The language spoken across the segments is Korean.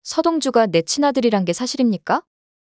서동주가 내 친아들이란 게 사실입니까?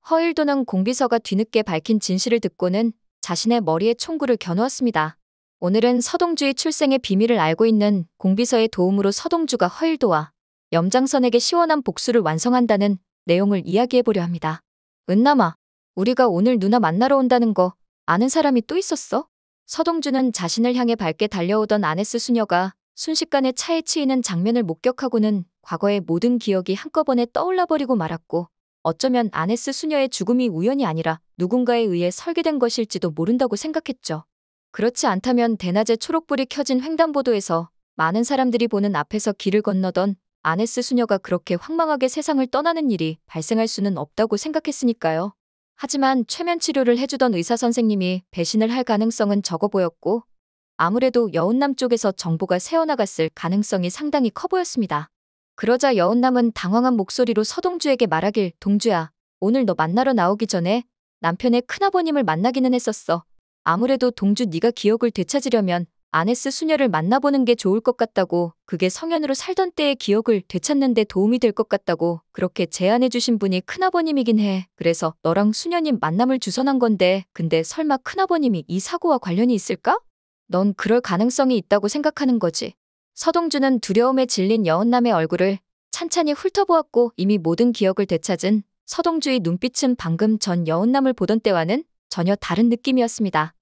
허일도는 공비서가 뒤늦게 밝힌 진실을 듣고는 자신의 머리에 총구를 겨누었습니다. 오늘은 서동주의 출생의 비밀을 알고 있는 공비서의 도움으로 서동주가 허일도와 염장선에게 시원한 복수를 완성한다는 내용을 이야기해보려 합니다. 은남아, 우리가 오늘 누나 만나러 온다는 거 아는 사람이 또 있었어? 서동주는 자신을 향해 밝게 달려오던 아네스 수녀가 순식간에 차에 치이는 장면을 목격하고는 과거의 모든 기억이 한꺼번에 떠올라버리고 말았고, 어쩌면 아네스 수녀의 죽음이 우연이 아니라 누군가에 의해 설계된 것일지도 모른다고 생각했죠. 그렇지 않다면 대낮에 초록불이 켜진 횡단보도에서 많은 사람들이 보는 앞에서 길을 건너던 아네스 수녀가 그렇게 황망하게 세상을 떠나는 일이 발생할 수는 없다고 생각했으니까요. 하지만 최면 치료를 해주던 의사 선생님이 배신을 할 가능성은 적어 보였고, 아무래도 여운남 쪽에서 정보가 새어나갔을 가능성이 상당히 커 보였습니다. 그러자 여운남은 당황한 목소리로 서동주에게 말하길, 동주야, 오늘 너 만나러 나오기 전에 남편의 큰아버님을 만나기는 했었어. 아무래도 동주 네가 기억을 되찾으려면 아네스 수녀를 만나보는 게 좋을 것 같다고, 그게 성현으로 살던 때의 기억을 되찾는 데 도움이 될 것 같다고 그렇게 제안해 주신 분이 큰아버님이긴 해. 그래서 너랑 수녀님 만남을 주선한 건데, 근데 설마 큰아버님이 이 사고와 관련이 있을까? 넌 그럴 가능성이 있다고 생각하는 거지. 서동주는 두려움에 질린 여운남의 얼굴을 찬찬히 훑어보았고, 이미 모든 기억을 되찾은 서동주의 눈빛은 방금 전 여운남을 보던 때와는 전혀 다른 느낌이었습니다.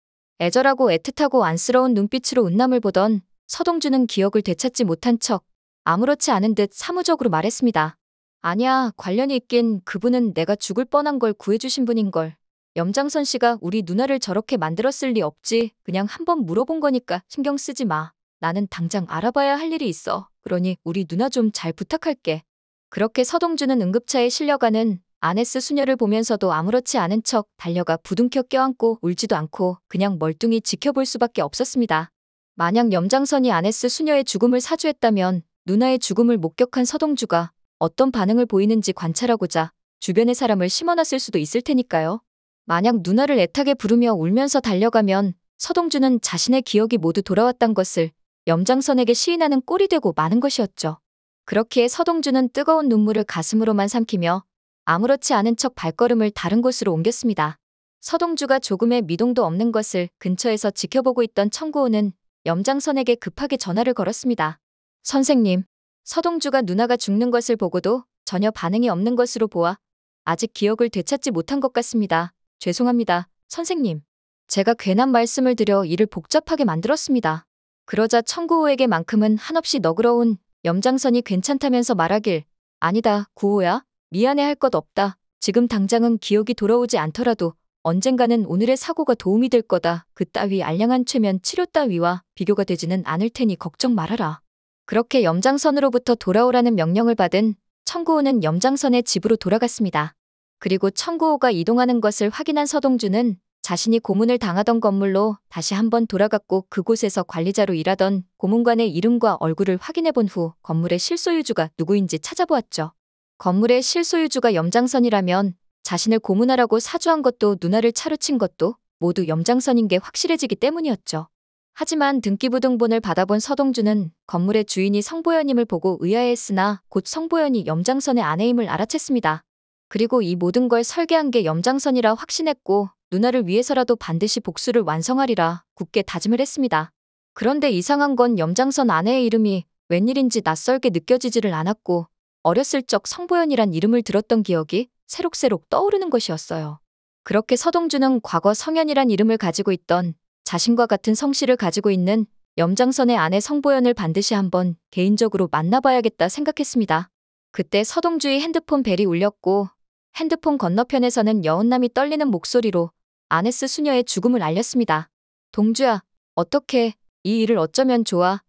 애절하고 애틋하고 안쓰러운 눈빛으로 은남을 보던 서동주는 기억을 되찾지 못한 척 아무렇지 않은 듯 사무적으로 말했습니다. 아니야, 관련이 있긴. 그분은 내가 죽을 뻔한 걸 구해주신 분인걸. 염장선 씨가 우리 누나를 저렇게 만들었을 리 없지. 그냥 한번 물어본 거니까 신경 쓰지 마. 나는 당장 알아봐야 할 일이 있어. 그러니 우리 누나 좀 잘 부탁할게. 그렇게 서동주는 응급차에 실려가는 아네스 수녀를 보면서도 아무렇지 않은 척 달려가 부둥켜 껴안고 울지도 않고 그냥 멀뚱히 지켜볼 수밖에 없었습니다. 만약 염장선이 아네스 수녀의 죽음을 사주했다면 누나의 죽음을 목격한 서동주가 어떤 반응을 보이는지 관찰하고자 주변의 사람을 심어놨을 수도 있을 테니까요. 만약 누나를 애타게 부르며 울면서 달려가면 서동주는 자신의 기억이 모두 돌아왔단 것을 염장선에게 시인하는 꼴이 되고 마는 것이었죠. 그렇기에 서동주는 뜨거운 눈물을 가슴으로만 삼키며 아무렇지 않은 척 발걸음을 다른 곳으로 옮겼습니다. 서동주가 조금의 미동도 없는 것을 근처에서 지켜보고 있던 청구호는 염장선에게 급하게 전화를 걸었습니다. 선생님, 서동주가 누나가 죽는 것을 보고도 전혀 반응이 없는 것으로 보아 아직 기억을 되찾지 못한 것 같습니다. 죄송합니다, 선생님. 제가 괜한 말씀을 드려 일을 복잡하게 만들었습니다. 그러자 청구호에게만큼은 한없이 너그러운 염장선이 괜찮다면서 말하길, 아니다, 구호야. 미안해할 것 없다. 지금 당장은 기억이 돌아오지 않더라도 언젠가는 오늘의 사고가 도움이 될 거다. 그따위 알량한 최면 치료 따위와 비교가 되지는 않을 테니 걱정 말아라. 그렇게 염장선으로부터 돌아오라는 명령을 받은 청구호는 염장선의 집으로 돌아갔습니다. 그리고 청구호가 이동하는 것을 확인한 서동주는 자신이 고문을 당하던 건물로 다시 한번 돌아갔고, 그곳에서 관리자로 일하던 고문관의 이름과 얼굴을 확인해 본 후 건물의 실소유주가 누구인지 찾아보았죠. 건물의 실소유주가 염장선이라면 자신을 고문하라고 사주한 것도 누나를 차루친 것도 모두 염장선인 게 확실해지기 때문이었죠. 하지만 등기부등본을 받아본 서동주는 건물의 주인이 성보연임을 보고 의아해했으나 곧 성보연이 염장선의 아내임을 알아챘습니다. 그리고 이 모든 걸 설계한 게 염장선이라 확신했고, 누나를 위해서라도 반드시 복수를 완성하리라 굳게 다짐을 했습니다. 그런데 이상한 건 염장선 아내의 이름이 웬일인지 낯설게 느껴지지를 않았고, 어렸을 적 성보연이란 이름을 들었던 기억이 새록새록 떠오르는 것이었어요. 그렇게 서동주는 과거 성현이란 이름을 가지고 있던 자신과 같은 성씨를 가지고 있는 염장선의 아내 성보연을 반드시 한번 개인적으로 만나봐야겠다 생각했습니다. 그때 서동주의 핸드폰 벨이 울렸고, 핸드폰 건너편에서는 여운남이 떨리는 목소리로 아네스 수녀의 죽음을 알렸습니다. 동주야, 어떡해. 이 일을 어쩌면 좋아.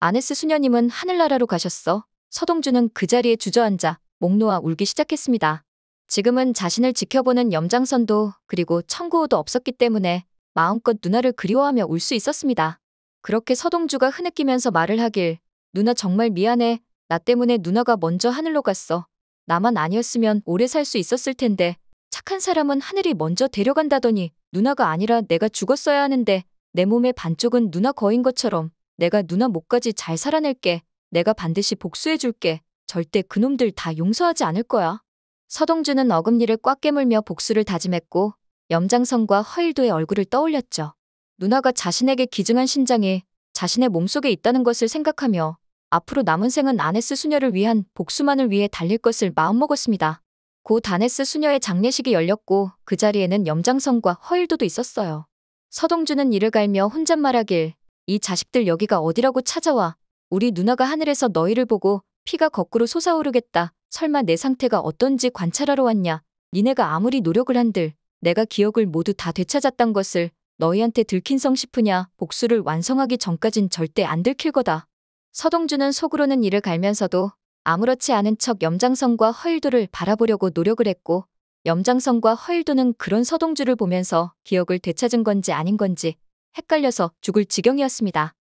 아네스 수녀님은 하늘나라로 가셨어. 서동주는 그 자리에 주저앉아 목 놓아 울기 시작했습니다. 지금은 자신을 지켜보는 염장선도 그리고 청구호도 없었기 때문에 마음껏 누나를 그리워하며 울 수 있었습니다. 그렇게 서동주가 흐느끼면서 말을 하길, 누나 정말 미안해. 나 때문에 누나가 먼저 하늘로 갔어. 나만 아니었으면 오래 살 수 있었을 텐데 착한 사람은 하늘이 먼저 데려간다더니 누나가 아니라 내가 죽었어야 하는데, 내 몸의 반쪽은 누나 거인 것처럼 내가 누나 목까지 잘 살아낼게. 내가 반드시 복수해줄게. 절대 그놈들 다 용서하지 않을 거야. 서동주는 어금니를 꽉 깨물며 복수를 다짐했고 염장선과 허일도의 얼굴을 떠올렸죠. 누나가 자신에게 기증한 신장이 자신의 몸속에 있다는 것을 생각하며 앞으로 남은 생은 아네스 수녀를 위한 복수만을 위해 달릴 것을 마음먹었습니다. 곧 아네스 수녀의 장례식이 열렸고 그 자리에는 염장선과 허일도도 있었어요. 서동주는 이를 갈며 혼잣말하길 이 자식들 여기가 어디라고 찾아와. 우리 누나가 하늘에서 너희를 보고 피가 거꾸로 솟아오르겠다. 설마 내 상태가 어떤지 관찰하러 왔냐. 니네가 아무리 노력을 한들 내가 기억을 모두 다 되찾았단 것을 너희한테 들킨성 싶으냐. 복수를 완성하기 전까진 절대 안 들킬 거다. 서동주는 속으로는 이를 갈면서도 아무렇지 않은 척 염장선과 허일도를 바라보려고 노력을 했고 염장선과 허일도는 그런 서동주를 보면서 기억을 되찾은 건지 아닌 건지 헷갈려서 죽을 지경이었습니다.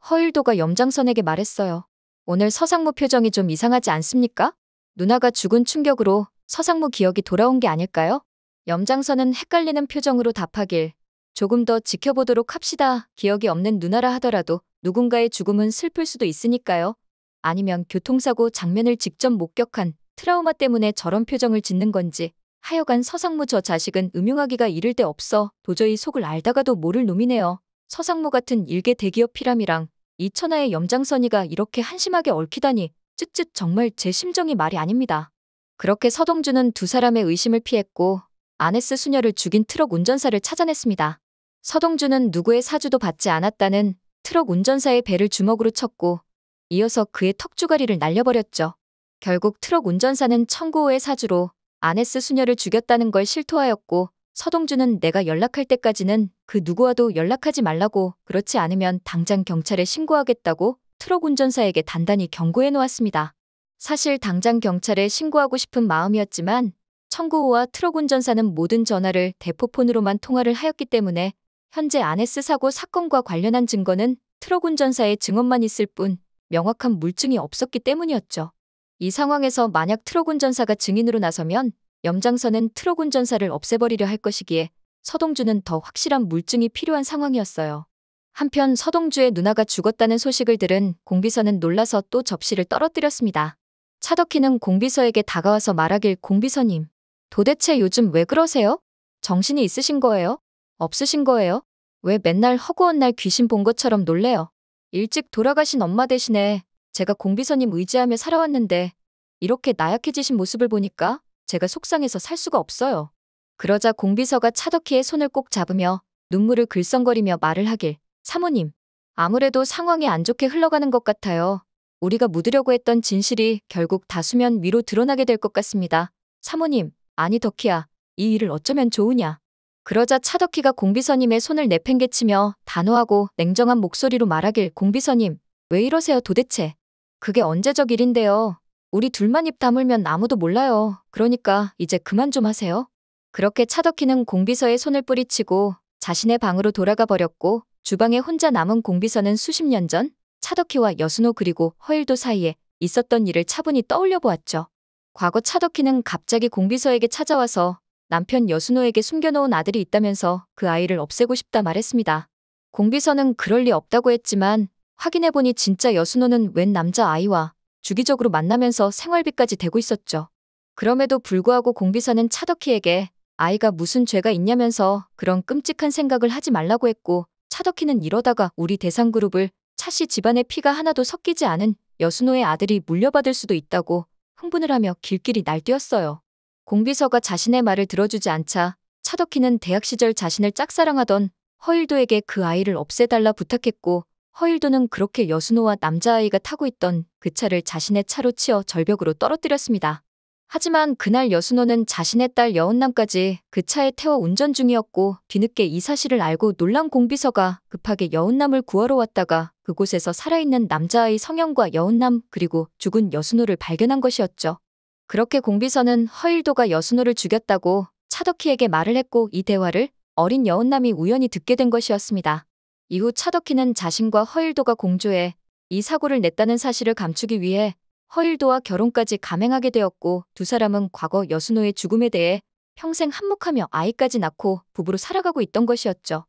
허일도가 염장선에게 말했어요. 오늘 서상무 표정이 좀 이상하지 않습니까? 누나가 죽은 충격으로 서상무 기억이 돌아온 게 아닐까요? 염장선은 헷갈리는 표정으로 답하길 조금 더 지켜보도록 합시다. 기억이 없는 누나라 하더라도 누군가의 죽음은 슬플 수도 있으니까요. 아니면 교통사고 장면을 직접 목격한 트라우마 때문에 저런 표정을 짓는 건지 하여간 서상무 저 자식은 음흉하기가 이를 데 없어 도저히 속을 알다가도 모를 놈이네요. 서상무 같은 일개 대기업 피람이랑 이 천하의 염장선이가 이렇게 한심하게 얽히다니 쯧쯧 정말 제 심정이 말이 아닙니다. 그렇게 서동주는 두 사람의 의심을 피했고 아네스 수녀를 죽인 트럭 운전사를 찾아냈습니다. 서동주는 누구의 사주도 받지 않았다는 트럭 운전사의 배를 주먹으로 쳤고 이어서 그의 턱주가리를 날려버렸죠. 결국 트럭 운전사는 청구호의 사주로 아네스 수녀를 죽였다는 걸 실토하였고 서동주는 내가 연락할 때까지는 그 누구와도 연락하지 말라고 그렇지 않으면 당장 경찰에 신고하겠다고 트럭 운전사에게 단단히 경고해 놓았습니다. 사실 당장 경찰에 신고하고 싶은 마음이었지만 청구호와 트럭 운전사는 모든 전화를 대포폰으로만 통화를 하였기 때문에 현재 아네스 사고 사건과 관련한 증거는 트럭 운전사의 증언만 있을 뿐 명확한 물증이 없었기 때문이었죠. 이 상황에서 만약 트럭 운전사가 증인으로 나서면 염장선은 트럭 운전사를 없애버리려 할 것이기에 서동주는 더 확실한 물증이 필요한 상황이었어요. 한편 서동주의 누나가 죽었다는 소식을 들은 공비서는 놀라서 또 접시를 떨어뜨렸습니다. 차덕희는 공비서에게 다가와서 말하길 공비서님, 도대체 요즘 왜 그러세요? 정신이 있으신 거예요? 없으신 거예요? 왜 맨날 허구한 날 귀신 본 것처럼 놀래요? 일찍 돌아가신 엄마 대신에 제가 공비서님 의지하며 살아왔는데 이렇게 나약해지신 모습을 보니까 제가 속상해서 살 수가 없어요. 그러자 공비서가 차덕희의 손을 꼭 잡으며 눈물을 글썽거리며 말을 하길 사모님, 아무래도 상황이 안 좋게 흘러가는 것 같아요. 우리가 묻으려고 했던 진실이 결국 다 수면 위로 드러나게 될 것 같습니다. 사모님, 아니 덕희야, 이 일을 어쩌면 좋으냐. 그러자 차덕희가 공비서님의 손을 내팽개치며 단호하고 냉정한 목소리로 말하길 공비서님, 왜 이러세요 도대체. 그게 언제적 일인데요. 우리 둘만 입 다물면 아무도 몰라요. 그러니까 이제 그만 좀 하세요. 그렇게 차덕희는 공비서의 손을 뿌리치고 자신의 방으로 돌아가 버렸고 주방에 혼자 남은 공비서는 수십 년 전 차덕희와 여순호 그리고 허일도 사이에 있었던 일을 차분히 떠올려 보았죠. 과거 차덕희는 갑자기 공비서에게 찾아와서 남편 여순호에게 숨겨놓은 아들이 있다면서 그 아이를 없애고 싶다 말했습니다. 공비서는 그럴 리 없다고 했지만 확인해보니 진짜 여순호는 웬 남자아이와 주기적으로 만나면서 생활비까지 대고 있었죠. 그럼에도 불구하고 공비서는 차덕희에게 아이가 무슨 죄가 있냐면서 그런 끔찍한 생각을 하지 말라고 했고 차덕희는 이러다가 우리 대상그룹을 차씨 집안의 피가 하나도 섞이지 않은 여순호의 아들이 물려받을 수도 있다고 흥분을 하며 길길이 날뛰었어요. 공비서가 자신의 말을 들어주지 않자 차덕희는 대학 시절 자신을 짝사랑하던 허일도에게 그 아이를 없애달라 부탁했고 허일도는 그렇게 여순호와 남자아이가 타고 있던 그 차를 자신의 차로 치어 절벽으로 떨어뜨렸습니다. 하지만 그날 여순호는 자신의 딸 여운남까지 그 차에 태워 운전 중이었고 뒤늦게 이 사실을 알고 놀란 공비서가 급하게 여운남을 구하러 왔다가 그곳에서 살아있는 남자아이 성현과 여운남 그리고 죽은 여순호를 발견한 것이었죠. 그렇게 공비서는 허일도가 여순호를 죽였다고 차덕희에게 말을 했고 이 대화를 어린 여운남이 우연히 듣게 된 것이었습니다. 이후 차덕희는 자신과 허일도가 공조해 이 사고를 냈다는 사실을 감추기 위해 허일도와 결혼까지 감행하게 되었고 두 사람은 과거 여순호의 죽음에 대해 평생 한몫하며 아이까지 낳고 부부로 살아가고 있던 것이었죠.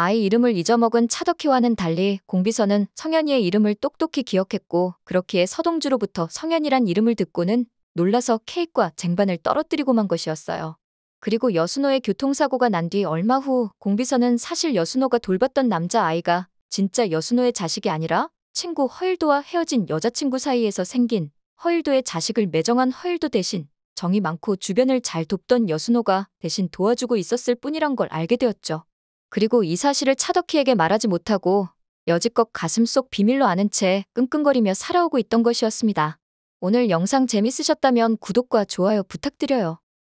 아이 이름을 잊어먹은 차덕희와는 달리 공비서는 성현이의 이름을 똑똑히 기억했고 그렇기에 서동주로부터 성현이란 이름을 듣고는 놀라서 케이크와 쟁반을 떨어뜨리고 만 것이었어요. 그리고 여순호의 교통사고가 난 뒤 얼마 후 공비서는 사실 여순호가 돌봤던 남자아이가 진짜 여순호의 자식이 아니라 친구 허일도와 헤어진 여자친구 사이에서 생긴 허일도의 자식을 매정한 허일도 대신 정이 많고 주변을 잘 돕던 여순호가 대신 도와주고 있었을 뿐이란 걸 알게 되었죠. 그리고 이 사실을 차덕희에게 말하지 못하고 여지껏 가슴속 비밀로 아는 채 끙끙거리며 살아오고 있던 것이었습니다. 오늘 영상 재밌으셨다면 구독과 좋아요 부탁드려요.